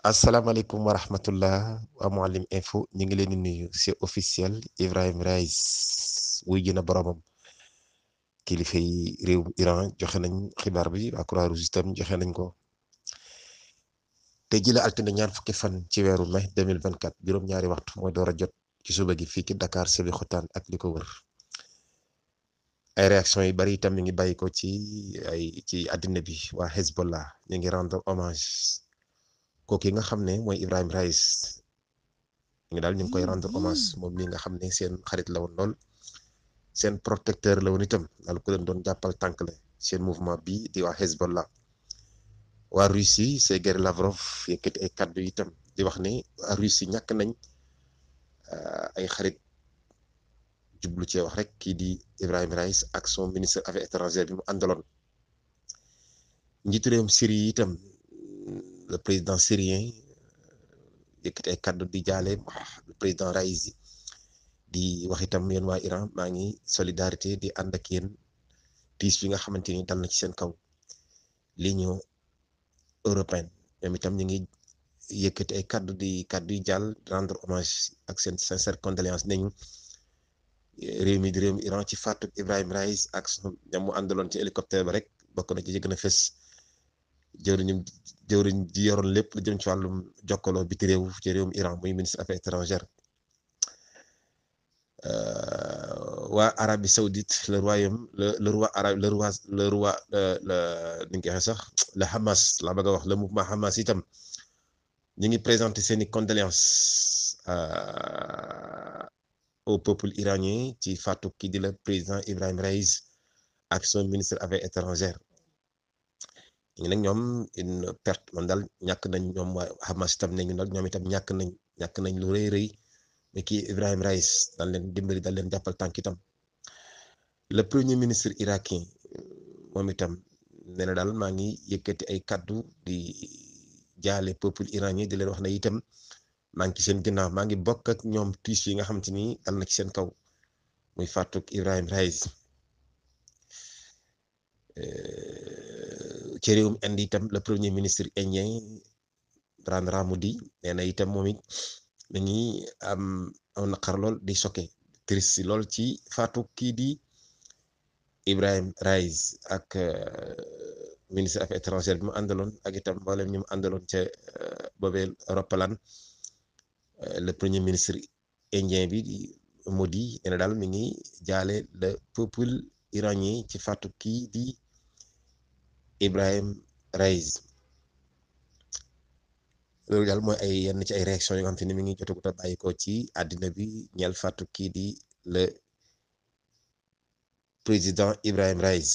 asalaamaaleykum wa rahmatullah waa Mouhalim info ñu ngi leen di nuyu c'est officiel Ibrahim Raïs wuy jëna boromam kilifa yi réew Iran joxe nañ xibaar bi waa Croix-Rouge itam joxe nañ ko te jëla altine ñaar fukki fan ci weeru mai 2024 juróom-ñaari waxtu mooy door a jot ci suba gi fii ci Dakar Sébikotane ak li ko wër ay réaction yu bari itam mi ngi bàyyi ko ci àddina bi waa Hezbollah ñu ngi rendre hommage kooku nga xam ne mooy Ibrahim Raïs ñu daal ñu ngi koy rendre hommage moom mii nga xam ne seen xarit la woon lool seen protecteur la woon itam daal ko leen doon jàppal tànk la seen mouvement bi di waa Hezbollah waa Russie Sergey Lavrov yëkkati ay kaddu itam di wax ne waa Russie ñàkk nañ ay xarit jublu cee wax rek kii di Ibrahim Raïs ak son ministre affaires étrangères bi mu àndaloon njiitu réewum Syrie itam le président syrien yëkkati ay kaddu di jaale le président Raïsi di wax itam yéen waa Iran maa ngi solidarité di ànd ak yéen tiis bi nga xamante ni dal na ci seen kaw l'Union européenne ñoom itam ñu ngi yëkkati ay kaddu yi jàll rendre hommage ak seen sincère condoléance nañu réew mi di réewum Iran ci faatu Ibrahim Raïs ak ñam mu àndaloon ci hélicoptère ba rek bokk na ci gën a fës jëwriñ ji yoroon lépp lu jëm ci wàllum jokkaloo biti réew ci réewum Iran muy ministre affaires étrangères waa Arabie Saoudite le royaume le roi arabe le roi ni nga ko waxee sax le Hamas laa bëgg a wax le mouvement Hamas itam ñu ngi présenté seeni condoléances au peuple iranien ci faatu kii di la président Ibrahim Raïs ak son ministre affaires étrangères ñu nag ñoom une perte man daal ñàkk nañ ñoom waa Hamas itam ne ñu nag ñoom itam ñàkk nañ lu rëy rëy mais kii Ibrahim Raïs daal leen dimbali daal leen jàppal tànk itam le premier ministre irakien moom itam nee na daal maa ngi yëkkati ay kaddu di jaale peuple iranien di leen wax ne itam maa ngi ci seen ginnaaw maa ngi bokk ak ñoom tiis yi nga xamante ni dal na ci seen kaw muy fàttuk Ibrahim Raïs ci réewum Inde itam le premier ministre indien Narendra Modi nee na itam moom it mi ngi am naqar lool di choqué triste lool ci faatu kii di Ibrahim Raïs ak ministre affaires étrangères bi mu àndaloon ak itam mboolem ñu mu àndaloon ca boobee roppalaan le premier ministre indien bi Modi nee na daal mi ngi jaale le peuple iranien ci faatu kii di Ibrahim Raïs loolu daal mooy ay yenn ci ay réaction yoo nga xam te ni mi ngi jotagut a bàyyi ko ci àddina bi ñeel faatu kii di le président Ibrahim Raïs